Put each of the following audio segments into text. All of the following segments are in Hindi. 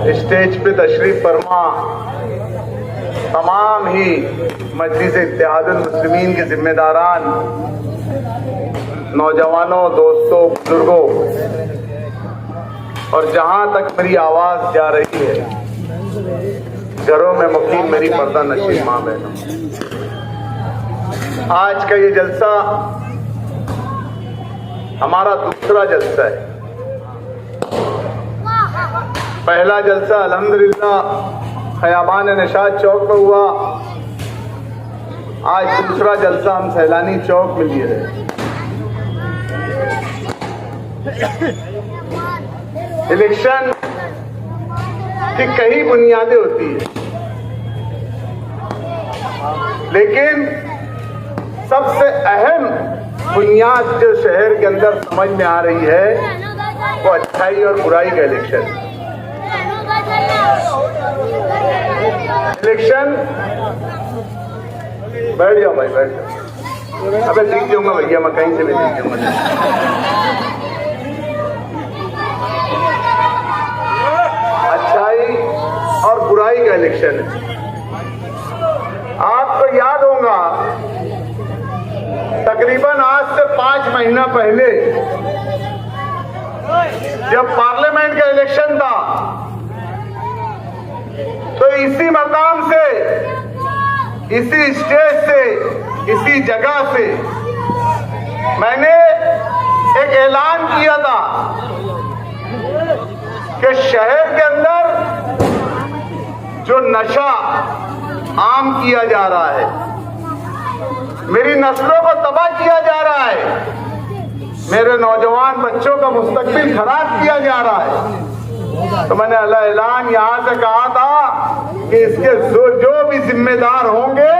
स्टेज पे तशरीफ फरमा तमाम ही मजलिस इत्तेहादुल मुस्लिमीन के जिम्मेदारान, नौजवानों, दोस्तों, बुजुर्गों और जहां तक मेरी आवाज जा रही है, घरों में मुकीम मेरी पर्दा नशीब माँ बहनों, आज का ये जलसा हमारा दूसरा जलसा है। पहला जलसा अल्हम्दुलिल्लाह खयाबान निशात चौक पर हुआ। आज दूसरा जलसा हम सैलानी चौक में लिए रहे। इलेक्शन की कई बुनियादें होती है, लेकिन सबसे अहम बुनियाद जो शहर के अंदर समझ में आ रही है वो अच्छाई और बुराई का इलेक्शन। इलेक्शन बैठ जाओ भाई, बैठ जाओ। अबे जीत जाऊंगा भैया, मैं कहीं से भी जीत जाऊंगा। अच्छाई और बुराई का इलेक्शन है। आपको याद होगा तकरीबन आज से 5 महीना पहले जब पार्लियामेंट का इलेक्शन था, तो इसी मकाम से, इसी स्टेज से, इसी जगह से मैंने एक ऐलान किया था कि शहर के अंदर जो नशा आम किया जा रहा है, मेरी नस्लों को तबाह किया जा रहा है, मेरे नौजवान बच्चों का मुस्तकबिल खराब किया जा रहा है, तो मैंने ऐलान यहां से कहा था कि इसके जो भी जिम्मेदार होंगे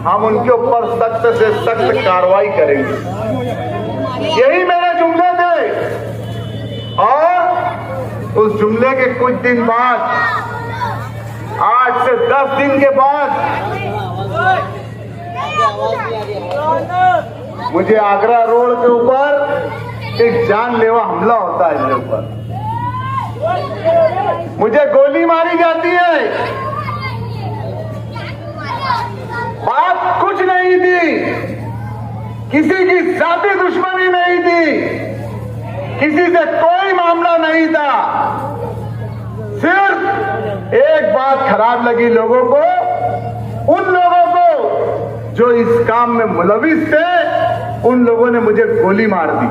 हम उनके ऊपर सख्त से सख्त कार्रवाई करेंगे। यही मेरे जुमले थे। और उस जुमले के कुछ दिन बाद, 8 से 10 दिन के बाद, मुझे आगरा रोड के ऊपर एक जानलेवा हमला होता है। मेरे ऊपर मुझे गोली मारी जाती है। बात कुछ नहीं थी, किसी की जाती दुश्मनी नहीं थी, किसी से कोई मामला नहीं था। सिर्फ एक बात खराब लगी लोगों को, उन लोगों को जो इस काम में मुलविस थे, उन लोगों ने मुझे गोली मार दी।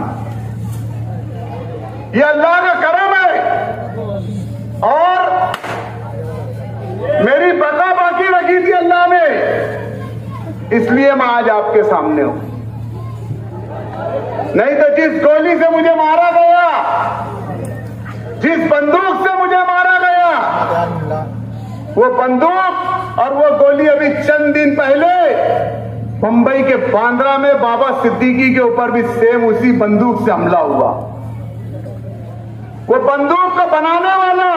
ये अल्लाह का करम है और मेरी बका बाकी रखी थी अल्लाह ने, इसलिए मैं आज आपके सामने हूं। नहीं तो जिस गोली से मुझे मारा गया, जिस बंदूक से मुझे मारा गया, वो बंदूक और वो गोली अभी चंद दिन पहले मुंबई के बांद्रा में बाबा सिद्दीकी के ऊपर भी सेम उसी बंदूक से हमला हुआ। वो बंदूक को बनाने वाला,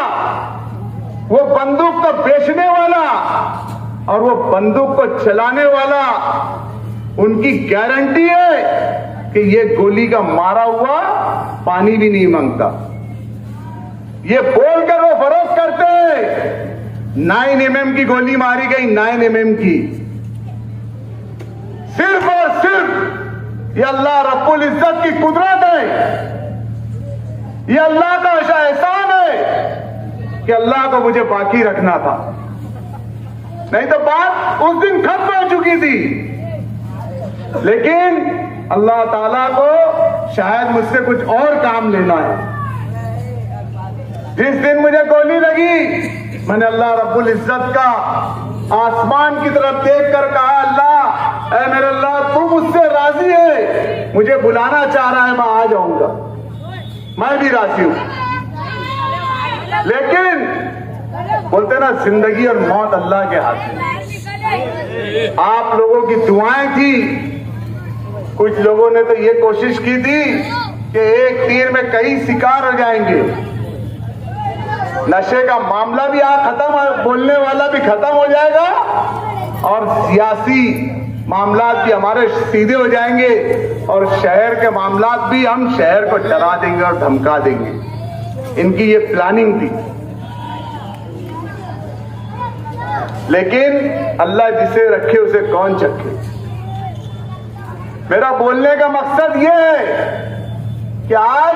वो बंदूक को बेचने वाला और वो बंदूक को चलाने वाला, उनकी गारंटी है कि ये गोली का मारा हुआ पानी भी नहीं मांगता। ये बोलकर वो फरोख्त करते हैं 9 mm की गोली मारी गई, 9 mm की। सिर्फ और सिर्फ ये अल्लाह रब्बुल इज्जत की कुदरत है, ये अल्लाह का एहसान है कि अल्लाह को मुझे बाकी रखना था, नहीं तो बात उस दिन खत्म हो चुकी थी। लेकिन अल्लाह ताला को शायद मुझसे कुछ और काम लेना है। जिस दिन मुझे गोली लगी, मैंने अल्लाह रब्बुल इज्जत का आसमान की तरफ देखकर कहा, अल्लाह, ऐ मेरे अल्लाह, तू मुझसे राजी है, मुझे बुलाना चाह रहा है, मैं आ जाऊंगा, मैं भी राजी हूं। लेकिन बोलते ना, जिंदगी और मौत अल्लाह के हाथ में। आप लोगों की दुआएं थी, कुछ लोगों ने तो ये कोशिश की थी कि एक तीर में कई शिकार हो जाएंगे। नशे का मामला भी आज खत्म, बोलने वाला भी खत्म हो जाएगा और सियासी मामलात भी हमारे सीधे हो जाएंगे और शहर के मामलात भी हम शहर को डरा देंगे और धमका देंगे। इनकी ये प्लानिंग थी। लेकिन अल्लाह जिसे रखे उसे कौन चखे। मेरा बोलने का मकसद यह है कि आज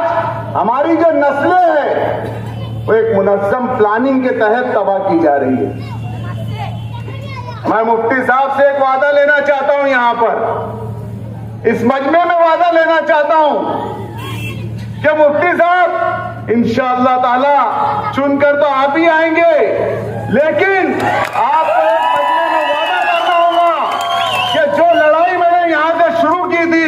हमारी जो नस्लें हैं वो एक मुनज़्ज़म प्लानिंग के तहत तबाह की जा रही है। मैं मुफ्ती साहब से एक वादा लेना चाहता हूं, यहां पर इस मजमे में वादा लेना चाहता हूं कि मुफ्ती साहब इंशाअल्लाह ताला चुनकर तो आप ही आएंगे, लेकिन आपको एक मजमे में वादा करना होगा कि जो लड़ाई मैंने यहां से शुरू की थी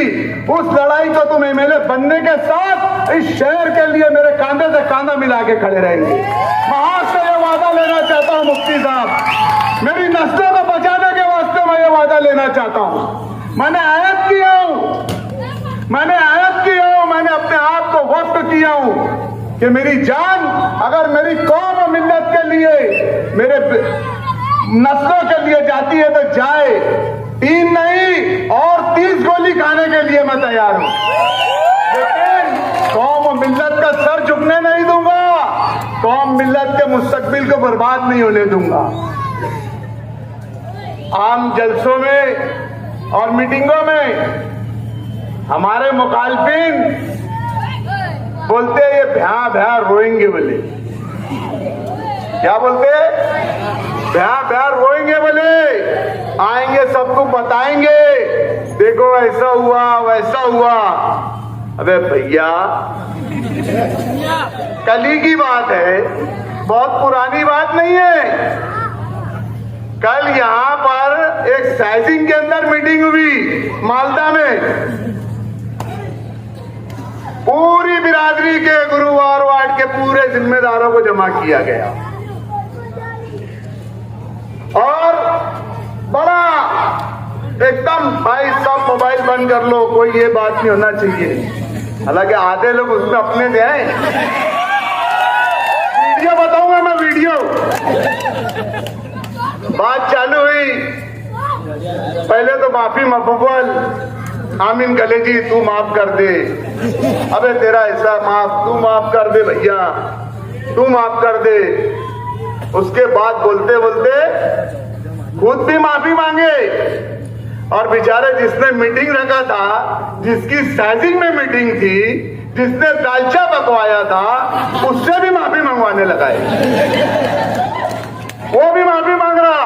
उस लड़ाई को तुम एमएलए बनने के साथ इस शहर के लिए मेरे कांधे से कांधा मिला के खड़े रहेंगे। मैं आज से यह वादा लेना चाहता हूं मुफ्ती साहब, मेरी नस्लों को बचाने के वास्ते मैं ये वादा लेना चाहता हूं। मैंने आयत किया हूं, मैंने अपने आप को वक्त किया हूं कि मेरी जान अगर मेरी कौम और मिल्लत के लिए, मेरे नस्लों के लिए जाती है तो जाए, 3 नहीं और 30 गोली खाने के लिए मैं तैयार हूं, लेकिन कौम और मिल्लत का सर झुकने नहीं दूंगा, कौम मिल्लत के मुस्तकबिल को बर्बाद नहीं होने दूंगा। आम जलसों में और मीटिंगों में हमारे मुखालफिन बोलते ये भ्या भ्या रोएंगे, बोले क्या बोलते, भ्या भ्या रोएंगे, बोले आएंगे सबको बताएंगे देखो ऐसा हुआ वैसा हुआ। अबे भैया कल ही की बात है, बहुत पुरानी बात नहीं है। कल यहां पर एक साइजिंग के अंदर मीटिंग हुई मालदा में, पूरी बिरादरी के गुरुवार वार्ड के पूरे जिम्मेदारों को जमा किया गया और बड़ा एकदम भाई सब मोबाइल बंद कर लो, कोई ये बात नहीं होना चाहिए। हालांकि आधे लोग उसमें अपने गए, वीडियो बताऊंगा मैं, वीडियो बात चालू हुई, पहले तो माफी मकबूल, आमीन कलेजी तू माफ कर दे, अबे तेरा ऐसा माफ, तू माफ कर दे भैया, तू माफ कर दे। उसके बाद बोलते बोलते खुद भी माफी मांगे और बेचारे जिसने मीटिंग रखा था, जिसकी साइजिंग में मीटिंग थी, जिसने दालचा पकवाया था, उससे भी माफी मंगवाने लगाए। वो भी माफी मांग रहा,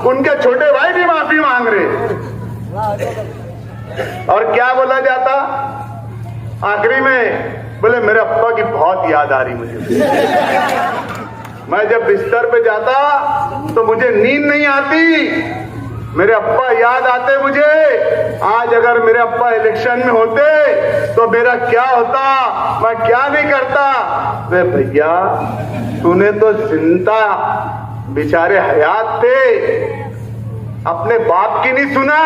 उनके छोटे भाई भी माफी मांग रहे। और क्या बोला जाता आखिरी में, बोले मेरे अब्बा की बहुत याद आ रही मुझे, मैं जब बिस्तर पे जाता तो मुझे नींद नहीं आती, मेरे अब्बा याद आते मुझे। आज अगर मेरे अब्बा इलेक्शन में होते तो मेरा क्या होता, मैं क्या नहीं करता। वे भैया तूने तो जिंदा, बेचारे हयात थे, अपने बाप की नहीं सुना।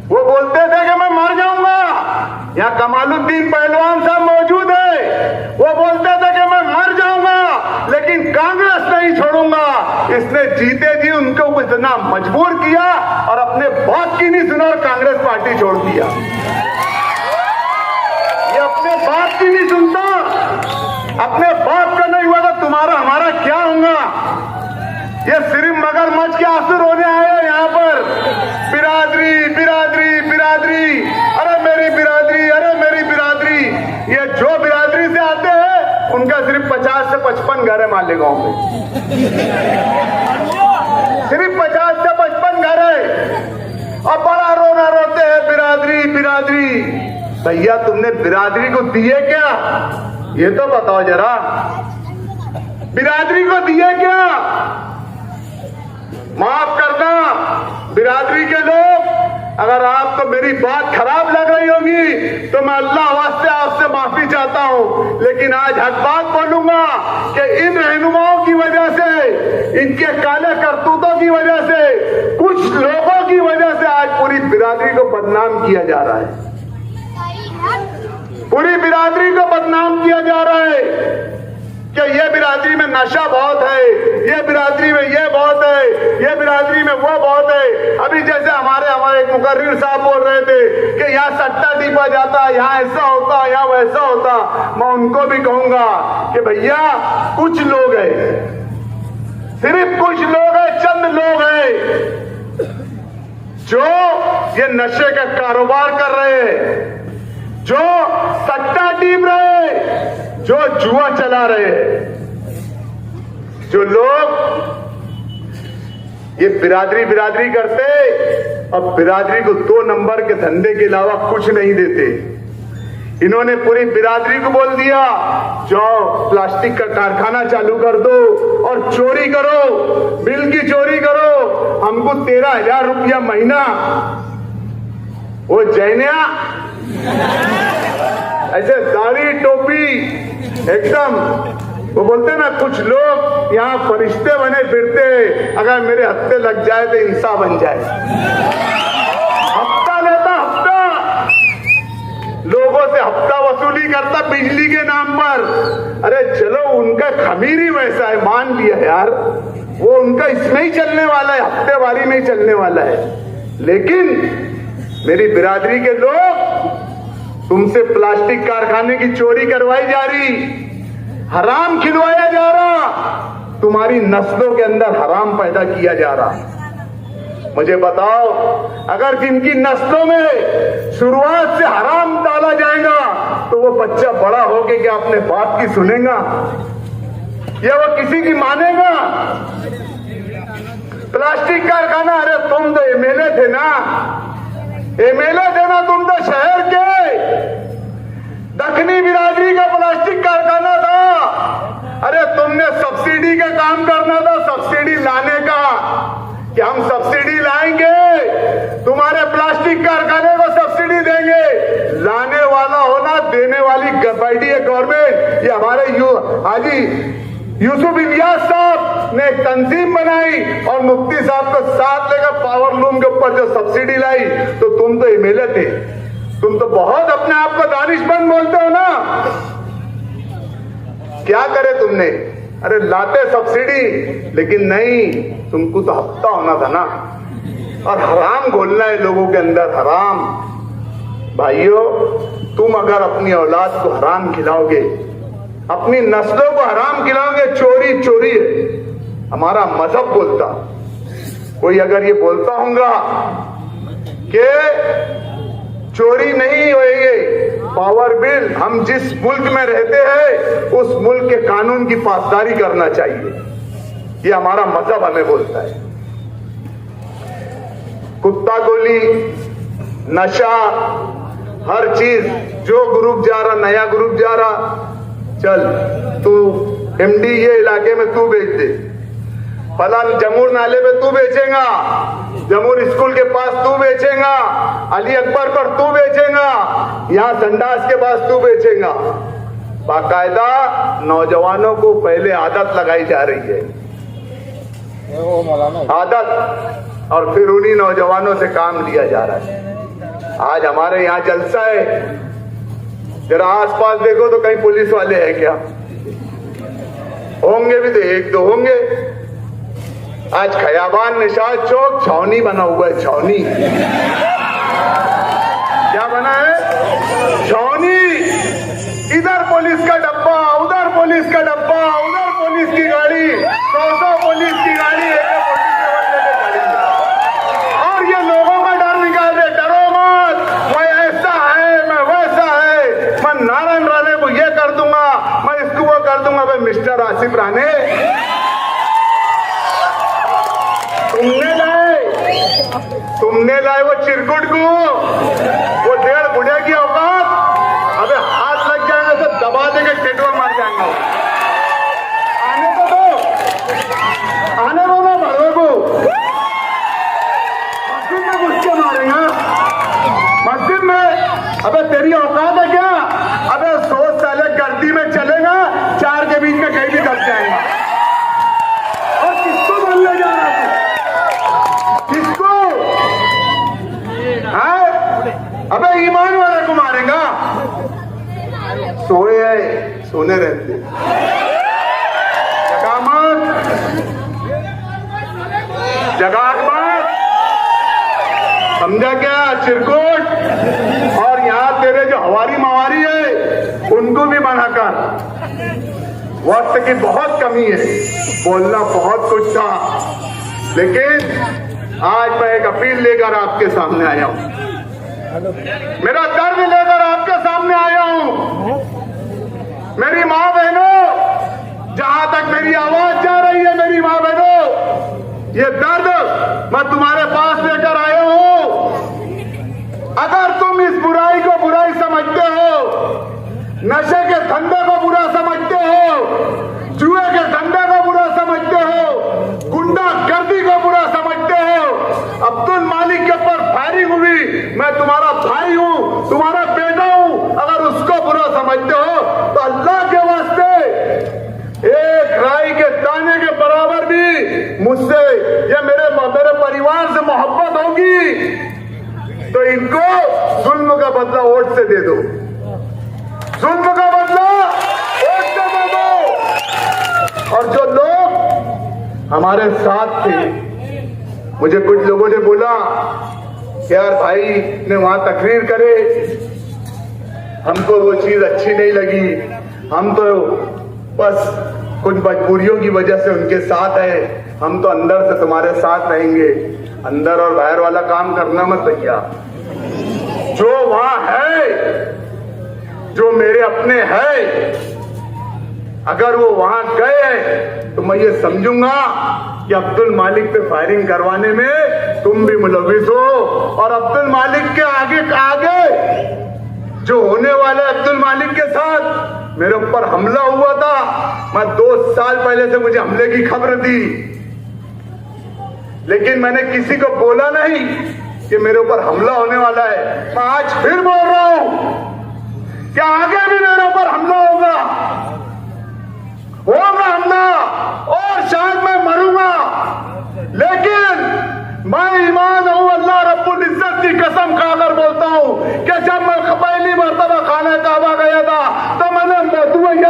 वो बोलते थे कि मैं मर जाऊंगा, यहाँ कमालुद्दीन पहलवान साहब मौजूद है, वो बोलते थे कि मैं मर जाऊंगा लेकिन कांग्रेस नहीं छोड़ूंगा। इसने जीते जी उनको इतना मजबूर किया और अपने बाप की नहीं सुना और कांग्रेस पार्टी छोड़ दिया। ये अपने बाप की नहीं सुनता, अपने बाप का नहीं हुआ तो तुम्हारा हमारा क्या होगा। ये सिर्फ मगरमच्छ के आंसू रोने आए यहाँ पर, बिरादरी बिरादरी बिरादरी, अरे मेरी बिरादरी, अरे मेरी बिरादरी। ये जो बिरादरी से आते हैं उनका सिर्फ 50 से 55 घर है मालेगांव में, सिर्फ 50 से 55 घर है और बड़ा रोना रोते हैं बिरादरी बिरादरी। भैया तुमने बिरादरी को दिए क्या, ये तो बताओ जरा, बिरादरी को दिए क्या। माफ करना बिरादरी के लोग, अगर आपको मेरी बात खराब लग रही होगी तो मैं अल्लाह वास्ते आपसे माफी चाहता हूं, लेकिन आज हक बात बोलूंगा कि इन रहनुमाओं की वजह से, इनके काले करतूतों की वजह से, कुछ लोगों की वजह से आज पूरी बिरादरी को बदनाम किया जा रहा है, पूरी बिरादरी को बदनाम किया जा रहा है कि ये बिरादरी में नशा बहुत है, ये बिरादरी में ये बहुत है, ये बिरादरी में वो बहुत है। अभी जैसे हमारे एक मुकर्रिर साहब बोल रहे थे कि यहाँ सट्टा टीपा जाता, यहाँ ऐसा होता, यहाँ वैसा होता। मैं उनको भी कहूंगा कि भैया कुछ लोग हैं, सिर्फ कुछ लोग हैं, चंद जो ये नशे का कारोबार कर रहे हैं, जो सट्टा टीम रहे हैं, जो जुआ चला रहे हैं, जो लोग ये बिरादरी करते और बिरादरी को 2 नंबर के धंधे के अलावा कुछ नहीं देते, इन्होंने पूरी बिरादरी को बोल दिया जाओ प्लास्टिक का कारखाना चालू कर दो और चोरी करो, बिल की चोरी करो, हमको 13,000 रुपया महीना। वो जैनिया ऐसे दाढ़ी टोपी एकदम, वो बोलते ना कुछ लोग यहाँ फरिश्ते बने फिरते, अगर मेरे हफ्ते लग जाए तो इंसान बन जाए। हफ्ता लेता, हफ्ता लोगों से हफ्ता वसूली करता बिजली के नाम पर। अरे चलो उनका खमीर ही वैसा है, मान लिया यार, वो उनका इसमें ही चलने वाला है, हफ्तेवारी में ही चलने वाला है। लेकिन मेरी बिरादरी के लोग, तुमसे प्लास्टिक कारखाने की चोरी करवाई जा रही, हराम खिलवाया जा रहा, तुम्हारी नस्लों के अंदर हराम पैदा किया जा रहा। मुझे बताओ, अगर जिनकी नस्लों में शुरुआत से हराम डाला जाएगा तो वो बच्चा बड़ा होके क्या अपने बाप की सुनेगा या वो किसी की मानेगा? प्लास्टिक कारखाना, अरे तुम तो एमएलए थे ना, एमएलए थे ना तुम तो, शहर के दक्षिणी बिरादरी का प्लास्टिक कारखाना था। अरे तुमने सब्सिडी का काम करना था, सब्सिडी लाने का, कि हम सब्सिडी लाएंगे, तुम्हारे प्लास्टिक कारखाने को सब्सिडी देंगे। लाने वाला होना, देने वाली बैठी है गवर्नमेंट। ये हमारे हाजी यूसुफ इलियास साहब ने एक तंजीम बनाई और मुफ्ती साहब को साथ लेकर पावर लूम के ऊपर जो सब्सिडी लाई, तो तुम तो एमएलए थे, तुम तो बहुत अपने आप को दानिशमंद बोलते हो ना। क्या करे तुमने? अरे लाते सब्सिडी, लेकिन नहीं, तुमको तो हफ्ता होना था ना, और हराम घोलना है लोगों के अंदर, हराम। भाइयों, तुम अगर अपनी औलाद को हराम खिलाओगे, अपनी नस्लों को हराम खिलाओगे, चोरी चोरी है, हमारा मजहब बोलता। कोई अगर ये बोलता होगा कि चोरी नहीं होएगी, पावर बिल, हम जिस मुल्क में रहते हैं उस मुल्क के कानून की पासदारी करना चाहिए, ये हमारा मजहब हमें बोलता है। कुत्ता गोली, नशा, हर चीज, जो ग्रुप जा रहा, नया ग्रुप जा रहा, चल तू एमडी ये इलाके में तू बेच दे, फलान जमूर नाले पे तू बेचेगा, जमूर स्कूल के पास तू बेचेगा, अली अकबर पर तू बेचेगा, यहाँ संडास के पास तू बेचेगा। बाकायदा नौजवानों को पहले आदत लगाई जा रही है, आदत, और फिर उन्हीं नौजवानों से काम लिया जा रहा है। आज हमारे यहाँ जलसा है, जरा आसपास देखो तो कहीं पुलिस वाले हैं क्या? होंगे भी तो 1-2 होंगे। आज खयाबान निशाद चौक छावनी बना हुआ है, छावनी। क्या बना है? छावनी। इधर पुलिस का डब्बा, उधर पुलिस का डब्बा, उधर पुलिस की गाड़ी, 100 पुलिस की गाड़ी, और ये लोगों का डर निकाल रहे, डरो मत, मैं ऐसा है, मैं वैसा है, मैं नारायण राणे को ये कर दूंगा, मैं इसको वो कर दूंगा। भाई मिस्टर आसिफ राणे, तुमने लाए वो चिरकुट को, वो 1.5 बुढ़िया की औकात, अबे हाथ लग जाएगा तो दबा देंगे, टेटवा मार जाएंगे। आने को दो, आने दो ना भरवे को, मस्जिद में घुस के मारेंगे, मस्जिद में। अबे तेरी औकात है क्या? अबे 100 साल गर्दी में चलेगा, 4 के बीच में कहीं भी दब जाएगा। और किसको बोलने जा रहा है? किसको? अबे ईमान वाले को मारेगा। सोए है, सोने रहते, जगा मत, जगा मत, समझा क्या? चिरकुट। और यहाँ तेरे जो हवारी मवारी है उनको भी मना कर, वक्त की बहुत कमी है, बोलना बहुत कुछ था, लेकिन आज मैं एक अपील लेकर आपके सामने आया हूं, मेरा दर्द लेकर आपके सामने आया हूं। मेरी माँ बहनों, जहां तक मेरी आवाज जा रही है, मेरी माँ बहनों, ये दर्द मैं तुम्हारे पास लेकर आया हूं। अगर तुम इस बुराई को बुराई समझते हो, नशे के धंधे को बुरा समझते हो, जुए के धंधे को बुरा समझते हो, गुंडागर्दी को बुरा समझते हो, अब्दुल मालिक के ऊपर फायरिंग हुई, मैं तुम्हारा भाई हूं, तुम्हारा बेटा हूं, अगर उसको बुरा समझते हो तो अल्लाह के वास्ते एक राई के दाने के बराबर भी मुझसे या मेरे परिवार से मोहब्बत होगी तो इनको जुल्म का बदला वोट से दे दो, जुल्म का बदला वोट से दे दो। और जो लोग हमारे साथ थे, मुझे कुछ लोगों ने बोला यार भाई ने वहां तकरीर करे, हमको वो चीज अच्छी नहीं लगी, हम तो बस कुछ मजबूरियों की वजह से उनके साथ है, हम तो अंदर से तुम्हारे साथ रहेंगे। अंदर और बाहर वाला काम करना मत भैया, जो वहां है, जो मेरे अपने है, अगर वो वहां गए तो मैं ये समझूंगा कि अब्दुल मालिक पे फायरिंग करवाने में तुम भी मुलविस हो। और अब्दुल मालिक के आगे जो होने वाले अब्दुल मालिक के साथ मेरे ऊपर हमला हुआ था, मैं 2 साल पहले से मुझे हमले की खबर थी, लेकिन मैंने किसी को बोला नहीं कि मेरे ऊपर हमला होने वाला है। मैं आज फिर बोल रहा हूं कि आगे भी मेरे ऊपर हमला होगा हमला, और शायद मैं मरूंगा, लेकिन मैं ईमान हूं, अल्लाह रब्बुल इज्जत की कसम खाकर बोलता हूं कि जब मैं पहली मर्तबा खाने काबा गया था तो मैंने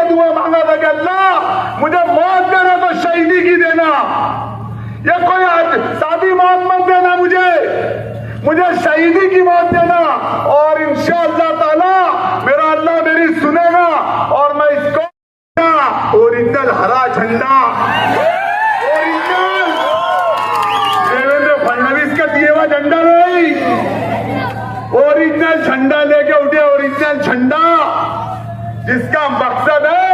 दुआ मांगा था कि अल्लाह मुझे मौत देना तो शहीदी की देना, ये कोई सादी मौत मत देना, मुझे शहीदी की मौत देना। और इंशाअल्लाह ताला मेरा अल्लाह मेरी सुनेगा और मैं इसको ओरिजिनल हरा झंडा, ओरिजिनल देवेंद्र फडणवीस का दिए हुआ झंडा नहीं, ओरिजिनल झंडा लेके उठे, ओरिजिनल झंडा जिसका मकसद है